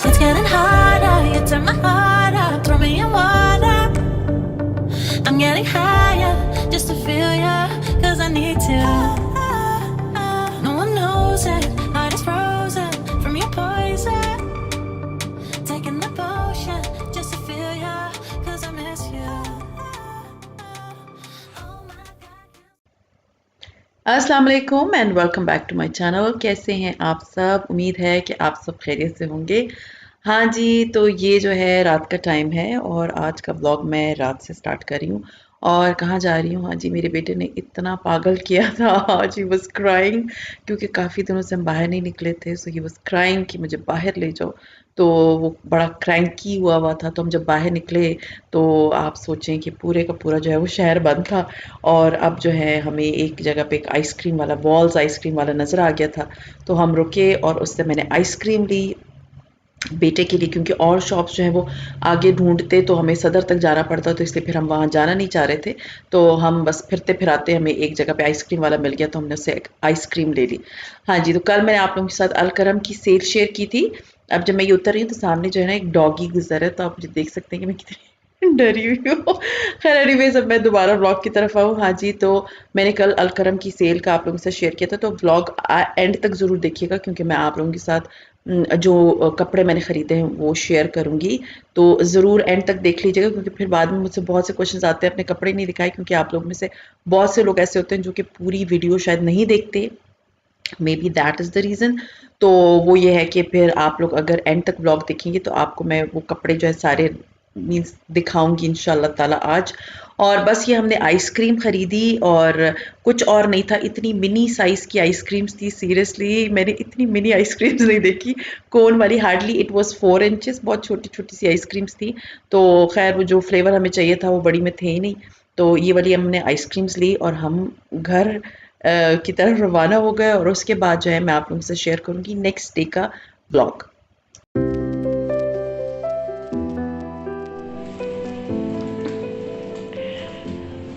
It's getting harder, you turn my heart up, throw me in water. I'm getting higher, just to feel ya, cause I need to. No one knows it, heart is frozen from your poison. Taking the potion, just to feel ya, cause I miss you. Oh my God. अस्सलाम वालेकुम and welcome back to my channel. कैसे हैं आप सब? उम्मीद है कि आप सब खैरियत से होंगे। हाँ जी, तो ये जो है रात का टाइम है और आज का व्लॉग मैं रात से स्टार्ट कर रही हूँ। और कहाँ जा रही हूँ? हाँ जी, मेरे बेटे ने इतना पागल किया था आज, ही वाज क्राइंग क्योंकि काफ़ी दिनों से हम बाहर नहीं निकले थे। सो ही वाज क्राइंग कि मुझे बाहर ले जाओ। तो वो बड़ा क्रैंकी हुआ था। तो हम जब बाहर निकले तो आप सोचें कि पूरे का पूरा जो है वो शहर बंद था। और अब जो है हमें एक जगह पे एक आइसक्रीम वाला, बॉल्स आइसक्रीम वाला नज़र आ गया था। तो हम रुके और उससे मैंने आइसक्रीम ली बेटे के लिए, क्योंकि और शॉप्स जो हैं वो आगे ढूंढते तो हमें सदर तक जाना पड़ता, तो इसलिए फिर हम वहाँ जाना नहीं चाह रहे थे। तो हम बस फिरते फिराते हमें एक जगह पे आइसक्रीम वाला मिल गया, तो हमने उससे एक आइसक्रीम ले ली। हाँ जी, तो कल मैंने आप लोगों के साथ अलकरम की सेल शेयर की थी। अब जब मैं ये उतर रही हूँ तो सामने जो है ना एक डॉगी गुजर है, तो आप मुझे देख सकते हैं कि मैं कितनी डरी हुई हूँ। खैर एनीवेज, अब मैं दोबारा व्लॉग की तरफ आऊँ। हाँ जी, तो मैंने कल अलकरम की सेल का आप लोगों से शेयर किया था, तो व्लॉग एंड तक ज़रूर देखिएगा क्योंकि मैं आप लोगों के साथ जो कपड़े मैंने ख़रीदे हैं वो शेयर करूँगी। तो ज़रूर एंड तक देख लीजिएगा क्योंकि फिर बाद में मुझसे बहुत से क्वेश्चंस आते हैं अपने कपड़े नहीं दिखाए, क्योंकि आप लोग में से बहुत से लोग ऐसे होते हैं जो कि पूरी वीडियो शायद नहीं देखते। May be that is the reason. तो वो ये है कि फिर आप लोग अगर एंड तक व्लॉग देखेंगे तो आपको मैं वो कपड़े जो है सारे मीन्स दिखाऊंगी इंशाल्लाह ताला आज। और बस ये हमने आइसक्रीम ख़रीदी और कुछ और नहीं था। इतनी मिनी साइज़ की आइसक्रीम्स थी, सीरियसली मैंने इतनी मिनी आइसक्रीम्स नहीं देखी। कोन वाली हार्डली इट वाज़ 4 इंचेस, बहुत छोटी छोटी सी आइसक्रीम्स थी। तो खैर वो जो फ्लेवर हमें चाहिए था वो बड़ी में थे ही नहीं। तो ये वाली हमने आइसक्रीम्स ली और हम घर की तरफ रवाना हो गए। और उसके बाद जो है मैं आप लोगों से शेयर करूँगी नेक्स्ट डे का ब्लॉग।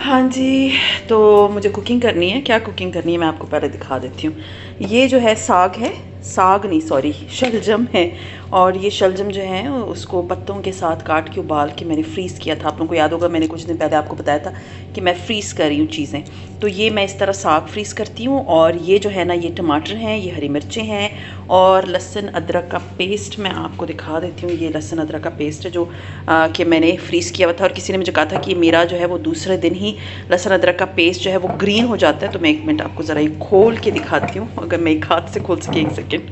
हाँ जी, तो मुझे कुकिंग करनी है। क्या कुकिंग करनी है मैं आपको पहले दिखा देती हूँ। ये जो है साग है, साग नहीं सॉरी शलजम है। और ये शलजम जो है उसको पत्तों के साथ काट के उबाल के मैंने फ्रीज़ किया था। आप लोगों को याद होगा मैंने कुछ दिन पहले आपको बताया था कि मैं फ्रीज़ कर रही हूँ चीज़ें। तो ये मैं इस तरह साग फ्रीज़ करती हूँ। और ये जो है ना, ये टमाटर हैं, ये हरी मिर्चें हैं और लहसुन अदरक का पेस्ट मैं आपको दिखा देती हूँ। ये लहसुन अदरक का पेस्ट है जो कि मैंने फ्रीज़ किया हुआ था। और किसी ने मुझे कहा था कि मेरा जो है वो दूसरे दिन ही लहसुन अदरक का पेस्ट जो है वो ग्रीन हो जाता है। तो मैं एक मिनट आपको ज़रा ये खोल के दिखाती हूँ, अगर मैं एक हाथ से खोल सके, एक सेकेंड।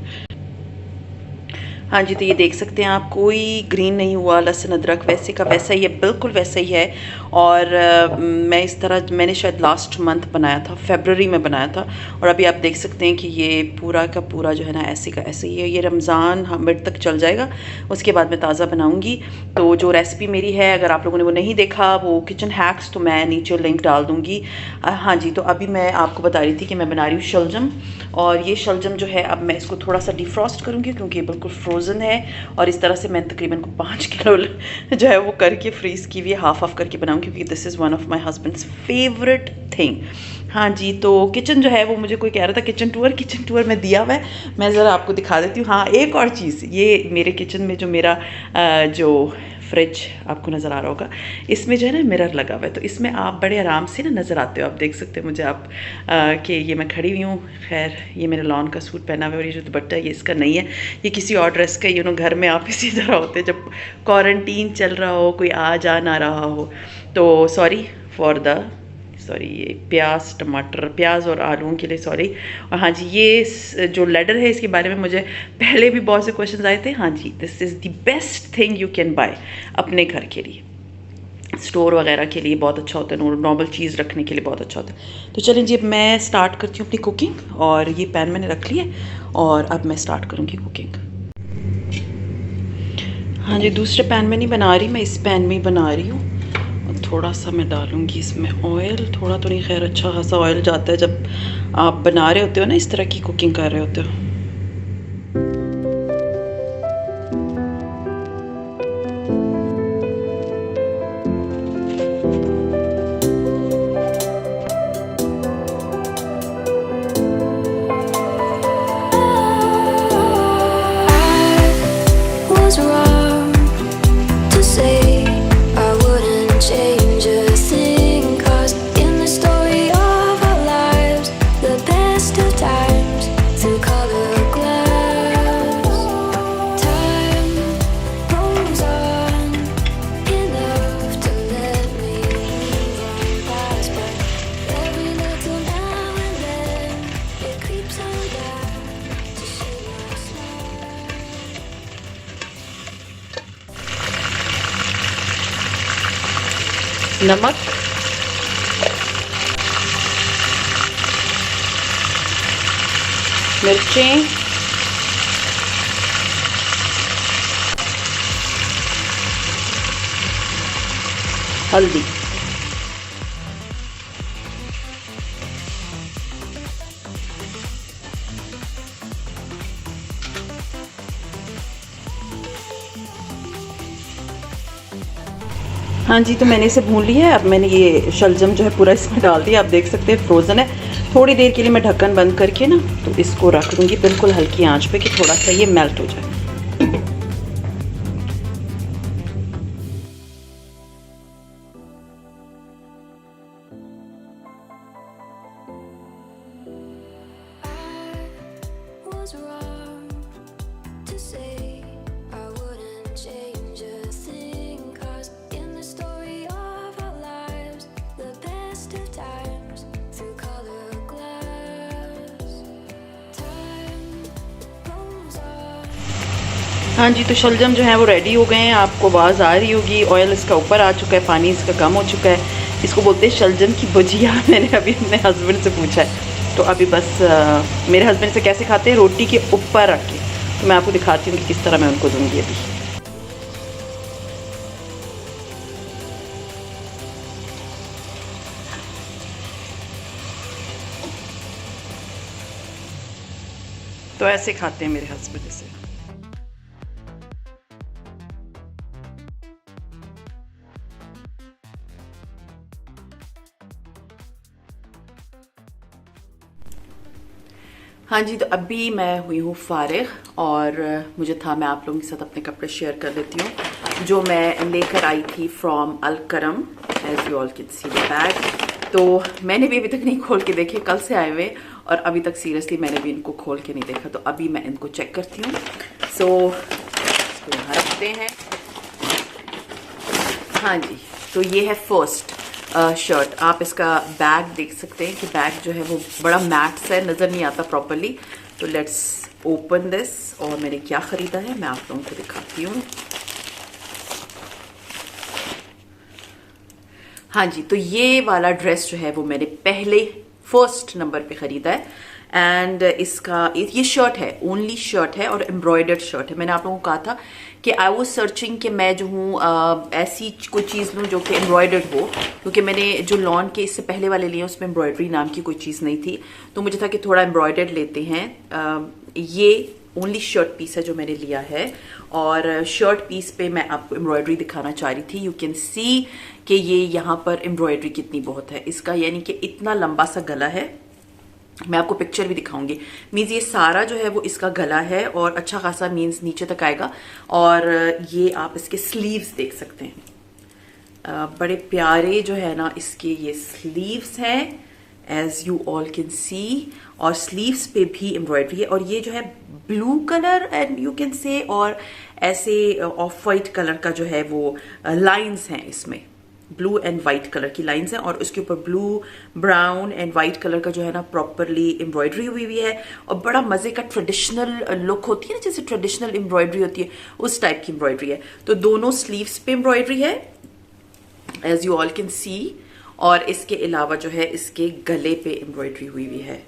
हाँ जी, तो ये देख सकते हैं आप, कोई ग्रीन नहीं हुआ। लहसुन अदरक वैसे का वैसा ही है, बिल्कुल वैसा ही है। और मैं इस तरह मैंने शायद लास्ट मंथ बनाया था, फरवरी में बनाया था। और अभी आप देख सकते हैं कि ये पूरा का पूरा जो है ना ऐसे का ऐसे ही है। ये रमज़ान मिड तक चल जाएगा, उसके बाद मैं ताज़ा बनाऊँगी। तो जो रेसिपी मेरी है, अगर आप लोगों ने वो नहीं देखा, वो किचन हैक्स, तो मैं नीचे लिंक डाल दूँगी। हाँ जी, तो अभी मैं आपको बता रही थी कि मैं बना रही हूँ शलजम। और ये शलजम जो है अब मैं इसको थोड़ा सा डिफ्रॉस्ट करूँगी क्योंकि ये बिल्कुल फ्रोज़न है। और इस तरह से मैं तकरीबन को 5 किलो जो है वो करके फ्रीज़ की हुई हाफ हाफ करके बनाऊँगी, क्योंकि this is one of my husband's favourite thing. हाँ जी, तो किचन जो है वो मुझे कोई कह रहा था किचन टूर में दिया हुआ है, मैं ज़रा आपको दिखा देती हूँ। हाँ, एक और चीज़, ये मेरे किचन में जो मेरा जो फ्रिज आपको नज़र आ रहा होगा, इसमें जो है ना मिरर लगा हुआ है। तो इसमें आप बड़े आराम से ना नज़र आते हो, आप देख सकते हो मुझे आप कि ये मैं खड़ी हुई हूँ। खैर ये मेरे लॉन का सूट पहना हुआ है और ये जो दुपट्टा है ये इसका नहीं है, ये किसी और ड्रेस का। घर में आप इसी तरह होते जब क्वारंटीन चल रहा हो, कोई आ जा ना रहा हो। तो सॉरी ये प्याज और आलूओं के लिए सॉरी। और हाँ जी, ये जो लेडर है इसके बारे में मुझे पहले भी बहुत से क्वेश्चन आए थे। हाँ जी, this is the best thing you can buy अपने घर के लिए, स्टोर वगैरह के लिए बहुत अच्छा होता है, नॉर्मल चीज़ रखने के लिए बहुत अच्छा होता है। तो चलें जी, अब मैं स्टार्ट करती हूँ अपनी कुकिंग। और ये पैन मैंने रख लिया और अब मैं स्टार्ट करूँगी कुकिंग। हाँ जी, दूसरे पैन में नहीं बना रही, मैं इस पैन में ही बना रही हूँ। थोड़ा सा मैं डालूँगी इसमें ऑयल, थोड़ा तो नहीं, खैर अच्छा खासा ऑयल जाता है जब आप बना रहे होते हो ना, इस तरह की कुकिंग कर रहे होते हो। नमक, मिर्चें, हल्दी। हाँ जी, तो मैंने इसे भून लिया है। अब मैंने ये शलजम जो है पूरा इसमें डाल दिया। आप देख सकते हैं फ्रोज़न है। थोड़ी देर के लिए मैं ढक्कन बंद करके ना तो इसको रख दूँगी बिल्कुल हल्की आंच पे कि थोड़ा सा ये मेल्ट हो जाए। Was wrong to say I wouldn't change a thing, 'cause in the story of our lives, the best of times through color glass, time rolls on. हाँ जी, तो शलजम जो है वो रेडी हो गए हैं। आपको आवाज़ आ रही होगी, ऑयल इसका ऊपर आ चुका है, पानी इसका कम हो चुका है। इसको बोलते हैं शलजम की भुजिया। मैंने अभी अपने हस्बैंड से पूछा है, तो अभी बस मेरे हस्बैंड से कैसे खाते हैं, रोटी के ऊपर रख के। तो मैं आपको दिखाती हूँ कि किस तरह मैं उनको दूँगी अभी। तो ऐसे खाते हैं मेरे हस्बैंड इसे। हाँ जी, तो अभी मैं हुई हूँ फारिग और मुझे था मैं आप लोगों के साथ अपने कपड़े शेयर कर लेती हूँ जो मैं लेकर आई थी from Al Karam. As you all can see the bag. तो मैंने भी अभी तक नहीं खोल के देखे, कल से आए हुए, और अभी तक सीरियसली मैंने भी इनको खोल के नहीं देखा। तो अभी मैं इनको चेक करती हूँ। सो इसको यहाँ रखते हैं। हाँ जी, तो ये है फर्स्ट शर्ट। आप इसका बैग देख सकते हैं कि बैग जो है वो बड़ा मैट सा है, नज़र नहीं आता प्रॉपरली। तो लेट्स ओपन दिस। और मैंने क्या ख़रीदा है मैं आप लोगों को दिखाती हूँ। हाँ जी, तो ये वाला ड्रेस जो है वो मैंने पहले फर्स्ट नंबर पे ख़रीदा है। एंड इसका ये शर्ट है, ओनली शर्ट है और एम्ब्रॉयडर्ड शर्ट है। मैंने आप लोगों को कहा था कि आई वॉज सर्चिंग कि मैं जो हूँ ऐसी कोई चीज़ लूँ जो कि एम्ब्रॉयडर्ड हो, क्योंकि मैंने जो लॉन के इससे पहले वाले लिए उसमें एम्ब्रॉयडरी नाम की कोई चीज़ नहीं थी। तो मुझे था कि थोड़ा एम्ब्रॉयडर्ड लेते हैं। ये ओनली शर्ट पीस है जो मैंने लिया है, और शर्ट पीस पे मैं आपको एम्ब्रॉयडरी दिखाना चाह रही थी। यू कैन सी कि ये यहाँ पर एम्ब्रॉयडरी कितनी बहुत है इसका, यानी कि इतना लंबा सा गला है। मैं आपको पिक्चर भी दिखाऊंगी। मीन्स ये सारा जो है वो इसका गला है और अच्छा खासा मीन्स नीचे तक आएगा। और ये आप इसके स्लीव्स देख सकते हैं, बड़े प्यारे जो है ना इसके ये स्लीव्स हैं, as you all can see. और स्लीव्स पे भी एम्ब्रॉयडरी है, और ये जो है blue colour and you can say, और ऐसे ऑफ वाइट कलर का जो है वो लाइंस हैं इसमें, ब्लू एंड वाइट कलर की लाइंस हैं, और उसके ऊपर blue brown and white colour का जो है ना प्रॉपरली एम्ब्रॉयडरी हुई हुई है। और बड़ा मजे का ट्रेडिशनल लुक होती है ना, जैसे ट्रेडिशनल एम्ब्रॉयडरी होती है उस टाइप की एम्ब्रॉयडरी है। तो दोनों स्लीव्स पे एम्ब्रॉयडरी है, as you all can see. और इसके अलावा जो है इसके गले पे एम्ब्रॉयडरी हुई हुई है।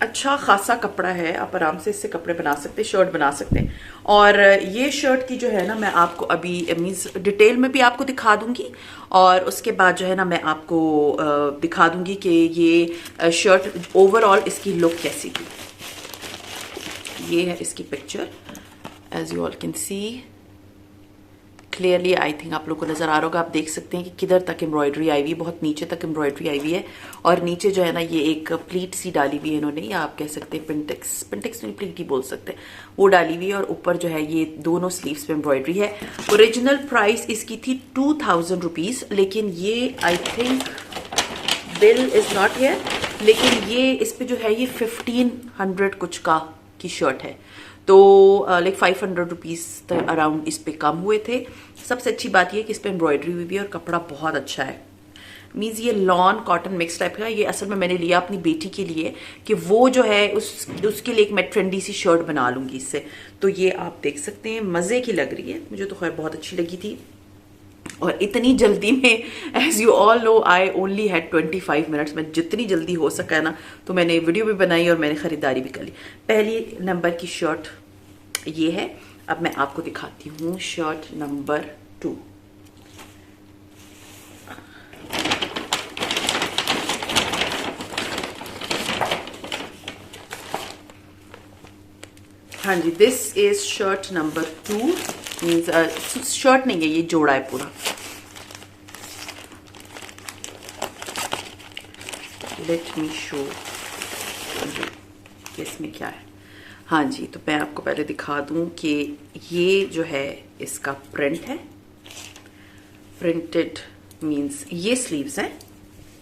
अच्छा खासा कपड़ा है, आप आराम से इससे कपड़े बना सकते हैं, शर्ट बना सकते हैं। और ये शर्ट की जो है ना मैं आपको अभी मीन्स डिटेल में भी आपको दिखा दूंगी, और उसके बाद जो है ना मैं आपको दिखा दूंगी कि ये शर्ट ओवरऑल इसकी लुक कैसी थी। ये है इसकी picture, as you all can see clearly. I think आप लोग को नजर आ रहा होगा, आप देख सकते हैं कि किधर तक एम्ब्रॉयडरी आई हुई है, बहुत नीचे तक एम्ब्रॉयडरी आई हुई है। और नीचे जो है ना ये एक प्लीट सी डाली हुई है इन्होंने, या आप कह सकते हैं पिंटेक्स नहीं, प्लीट ही बोल सकते हैं, वो डाली हुई है। और ऊपर जो है ये दोनों स्लीव्स पे एम्ब्रॉयडरी है। ओरिजिनल प्राइस इसकी थी 2000 रुपीज, लेकिन ये I think bill is not here, लेकिन ये इस पे जो है ये 1500 कुछ का की शर्ट है। तो लाइक 500 रुपीज़ अराउंड इस पे कम हुए थे। सबसे अच्छी बात ये कि इस पे एम्ब्रॉयडरी हुई है और कपड़ा बहुत अच्छा है। मीन्स ये लॉन कॉटन मिक्स टाइप का। ये असल में मैंने लिया अपनी बेटी के लिए कि वो जो है उसके लिए एक मैं ट्रेंडी सी शर्ट बना लूँगी इससे। तो ये आप देख सकते हैं, मज़े की लग रही है, मुझे तो खैर बहुत अच्छी लगी थी। और इतनी जल्दी में, as you all know, I only had 25 minutes में जितनी जल्दी हो सका है ना, तो मैंने वीडियो भी बनाई और मैंने ख़रीदारी भी कर ली। पहली नंबर की शर्ट ये है। अब मैं आपको दिखाती हूँ शर्ट नंबर 2। हाँ जी, this is shirt number 2। Means shirt नहीं है, ये जोड़ा है पूरा। लेट मी शो इसमें क्या है। हाँ जी, तो मैं आपको पहले दिखा दूं कि ये जो है इसका प्रिंट है। प्रिंटेड मीन्स ये स्लीव्स हैं,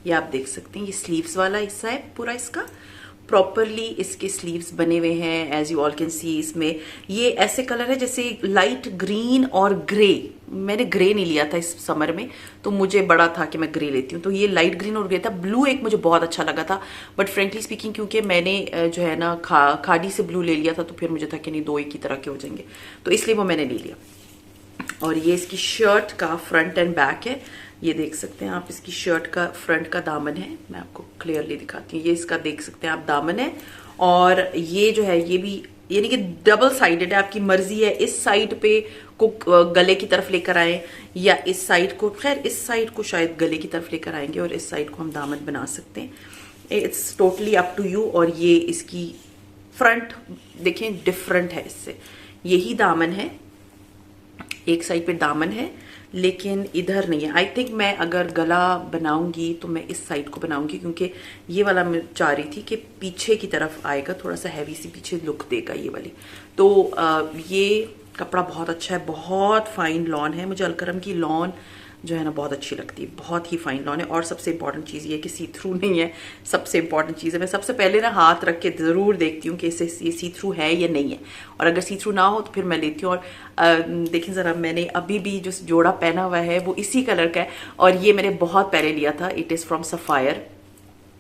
ये आप देख सकते हैं, ये स्लीव्स वाला हिस्सा है पूरा इसका। प्रॉपरली इसके स्लीव्स बने हुए हैं, as you all can see. इसमें ये ऐसे कलर है जैसे लाइट ग्रीन और ग्रे। मैंने ग्रे नहीं लिया था इस समर में, तो मुझे बड़ा था कि मैं ग्रे लेती हूँ, तो ये लाइट ग्रीन और ग्रे था। ब्लू एक मुझे बहुत अच्छा लगा था, बट फ्रेंकली स्पीकिंग क्योंकि मैंने जो है ना खादी से ब्लू ले लिया था, तो फिर मुझे था कि नहीं, दो एक ही तरह के हो जाएंगे, तो इसलिए वो मैंने ले लिया। और ये इसकी शर्ट का फ्रंट एंड बैक है। ये देख सकते हैं आप, इसकी शर्ट का फ्रंट का दामन है। मैं आपको क्लियरली दिखाती हूँ। ये इसका देख सकते हैं आप दामन है, और ये जो है ये भी यानी कि डबल साइडेड है। आपकी मर्जी है इस साइड पे को गले की तरफ लेकर आए, या इस साइड को, खैर इस साइड को शायद गले की तरफ लेकर आएंगे, और इस साइड को हम दामन बना सकते हैं। It's totally up to you. और ये इसकी फ्रंट देखें, डिफरेंट है इससे। यही दामन है, एक साइड पे दामन है, लेकिन इधर नहीं है। आई थिंक मैं अगर गला बनाऊंगी तो मैं इस साइड को बनाऊंगी, क्योंकि ये वाला मैं चाह रही थी कि पीछे की तरफ आएगा, थोड़ा सा हैवी सी पीछे लुक देगा ये वाली। तो ये कपड़ा बहुत अच्छा है, बहुत फाइन लॉन है। मुझे अलकरम की लॉन जो है ना बहुत अच्छी लगती है, बहुत ही फाइन लॉन है। और सबसे इंपॉर्टेंट चीज़ ये है कि सी थ्रू नहीं है। सबसे इंपॉर्टेंट चीज़ है, मैं सबसे पहले ना हाथ रख के ज़रूर देखती हूँ कि इसे ये सी थ्रू है या नहीं है, और अगर सी थ्रू ना हो तो फिर मैं लेती हूँ। और देखें ज़रा, मैंने अभी भी जो जोड़ा पहना हुआ है वो इसी कलर का है, और ये मैंने बहुत पहले लिया था। इट इज़ फ्रॉम सफ़ायर,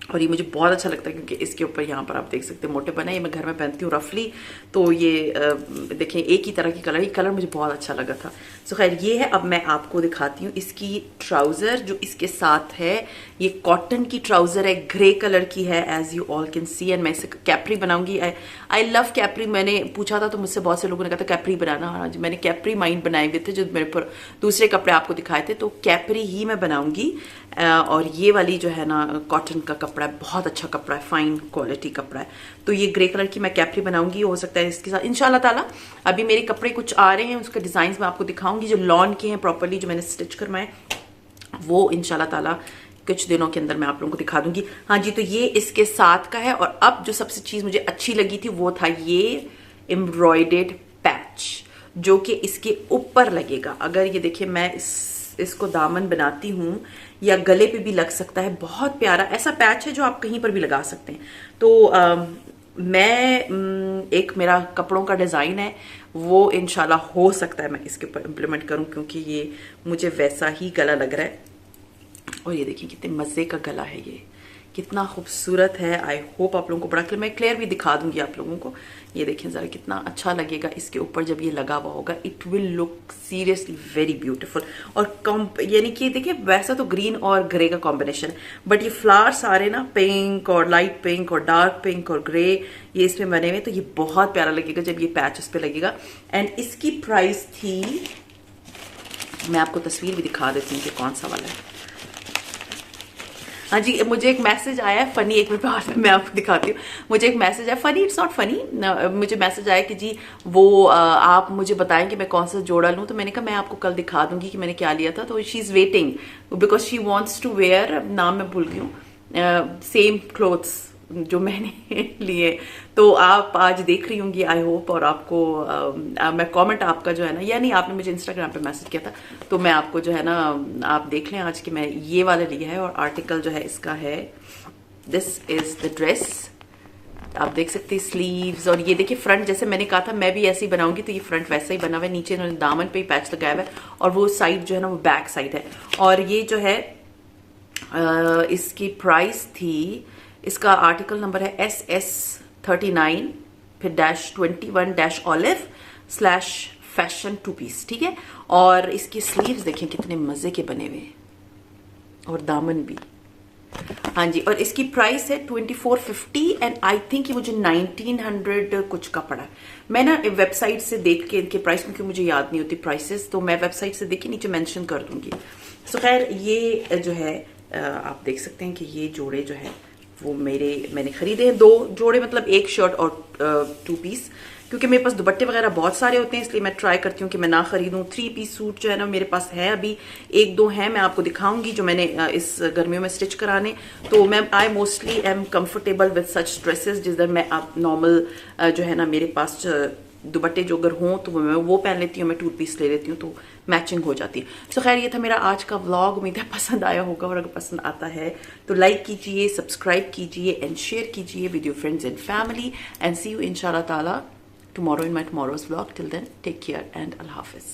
और ये मुझे बहुत अच्छा लगता है क्योंकि इसके ऊपर यहाँ पर आप देख सकते हैं मोटे बने। ये मैं घर में पहनती हूँ रफली, तो ये देखें एक ही तरह की कलर, ये कलर मुझे बहुत अच्छा लगा था। सो खैर ये है। अब मैं आपको दिखाती हूँ इसकी ट्राउज़र जो इसके साथ है। ये कॉटन की ट्राउज़र है, ग्रे कलर की है, as you all can see. And मैं इसे कैप्री बनाऊंगी। I love capri. मैंने पूछा था तो मुझसे बहुत से लोगों ने कहा था कैप्री बनाना। हाँ जी, मैंने कैप्री माइंड बनाए हुए थे जो मेरे पर दूसरे कपड़े आपको दिखाए थे, तो कैप्री ही मैं बनाऊंगी। और ये वाली जो है ना कॉटन का कपड़ा है, बहुत अच्छा कपड़ा है, फाइन क्वालिटी कपड़ा है। तो ये ग्रे कलर की मैं कैप्री बनाऊंगी। हो सकता है इसके साथ इंशाल्लाह ताला, अभी मेरे कपड़े कुछ आ रहे हैं, उसके डिजाइन मैं आपको दिखाऊंगी जो लॉन के हैं प्रॉपरली, जो मैंने स्टिच करवाए, वो इंशाल्लाह ताला कुछ दिनों के अंदर मैं आप लोगों को दिखा दूंगी। हाँ जी, तो ये इसके साथ का है। और अब जो सबसे चीज मुझे अच्छी लगी थी वो था ये एम्ब्रॉयडेड पैच, जो कि इसके ऊपर लगेगा। अगर ये देखिए, मैं इसको दामन बनाती हूँ या गले पे भी लग सकता है। बहुत प्यारा ऐसा पैच है जो आप कहीं पर भी लगा सकते हैं। तो मैं एक मेरा कपड़ों का डिज़ाइन है, वो इंशाल्लाह हो सकता है मैं इसके ऊपर इम्प्लीमेंट करूँ, क्योंकि ये मुझे वैसा ही गला लग रहा है। और ये देखिए कितने मज़े का गला है, ये कितना खूबसूरत है। आई होप आप लोगों को बड़ा मैं क्लियर भी दिखा दूंगी आप लोगों को। ये देखें ज़रा कितना अच्छा लगेगा इसके ऊपर जब ये लगा हुआ होगा। It will look seriously very beautiful. और यानी कि देखिए, वैसा तो ग्रीन और ग्रे का कॉम्बिनेशन है, बट ये फ्लावर सारे ना पिंक और लाइट पिंक और डार्क पिंक और ग्रे ये इसमें बने हुए, तो ये बहुत प्यारा लगेगा जब ये पैच इस पे लगेगा। एंड इसकी प्राइस थी, मैं आपको तस्वीर भी दिखा देती हूँ कि कौन सा वाला है। हाँ जी, मुझे एक मैसेज आया है फनी, एक मिनट बाद में मैं आपको दिखाती हूँ। मुझे एक मैसेज आया फनी, इट्स नॉट फनी, मुझे मैसेज आया कि जी वो आप मुझे बताएं कि मैं कौन सा जोड़ा लूँ। तो मैंने कहा मैं आपको कल दिखा दूंगी कि मैंने क्या लिया था। तो she is waiting because she wants to wear, नाम मैं भूल गई हूँ, सेम क्लोथ्स जो मैंने लिए। तो आप आज देख रही होंगी आई होप, और आपको मैं कमेंट आपका जो है ना, या नहीं आपने मुझे इंस्टाग्राम पे मैसेज किया था, तो मैं आपको जो है ना आप देख लें आज कि मैं ये वाला लिया है। और आर्टिकल जो है इसका है, दिस इज द ड्रेस, आप देख सकते हैं स्लीव्स। और ये देखिए फ्रंट, जैसे मैंने कहा था मैं भी ऐसे ही बनाऊंगी, तो ये फ्रंट वैसा ही बना हुआ है। नीचे इन्होंने दामन पे ही पैच लगाया हुआ है, और वो साइड जो है ना वो बैक साइड है। और ये जो है इसकी प्राइस थी, इसका आर्टिकल नंबर है SS39 फिर -21 -olive/5 फैशन 2 पीस, ठीक है। और इसकी स्लीव्स देखें कितने मजे के बने हुए हैं, और दामन भी। हाँ जी, और इसकी प्राइस है 2450 एंड आई थिंक ये मुझे 1900 कुछ का पड़ा। मैं ना वेबसाइट से देख के इनके प्राइस, क्योंकि मुझे याद नहीं होती प्राइसेस, तो मैं वेबसाइट से देख के नीचे मेंशन कर दूंगी। सो खैर ये जो है आप देख सकते हैं कि ये जोड़े जो है वो मैंने खरीदे हैं, 2 जोड़े, मतलब एक शर्ट और 2 पीस, क्योंकि मेरे पास दुपट्टे वगैरह बहुत सारे होते हैं, इसलिए मैं ट्राई करती हूँ कि मैं ना खरीदूँ। 3 पीस सूट जो है ना मेरे पास है, अभी 1-2 हैं, मैं आपको दिखाऊंगी जो मैंने इस गर्मियों में स्टिच कराने। तो मैं I mostly am comfortable with such dresses, जिधर मैं आप नॉर्मल जो है ना मेरे पास दुपट्टे जो अगर हों तो मैं वो पहन लेती हूँ, मैं 2 पीस ले लेती हूँ, तो मैचिंग हो जाती है। सो खैर ये था मेरा आज का व्लॉग, उम्मीद है पसंद आया होगा, और अगर पसंद आता है तो लाइक कीजिए, सब्सक्राइब कीजिए एंड शेयर कीजिए with your friends and family, and see you इंशाल्लाह ताला tomorrow in my tomorrow's vlog. Till then, take care and Allah Hafiz.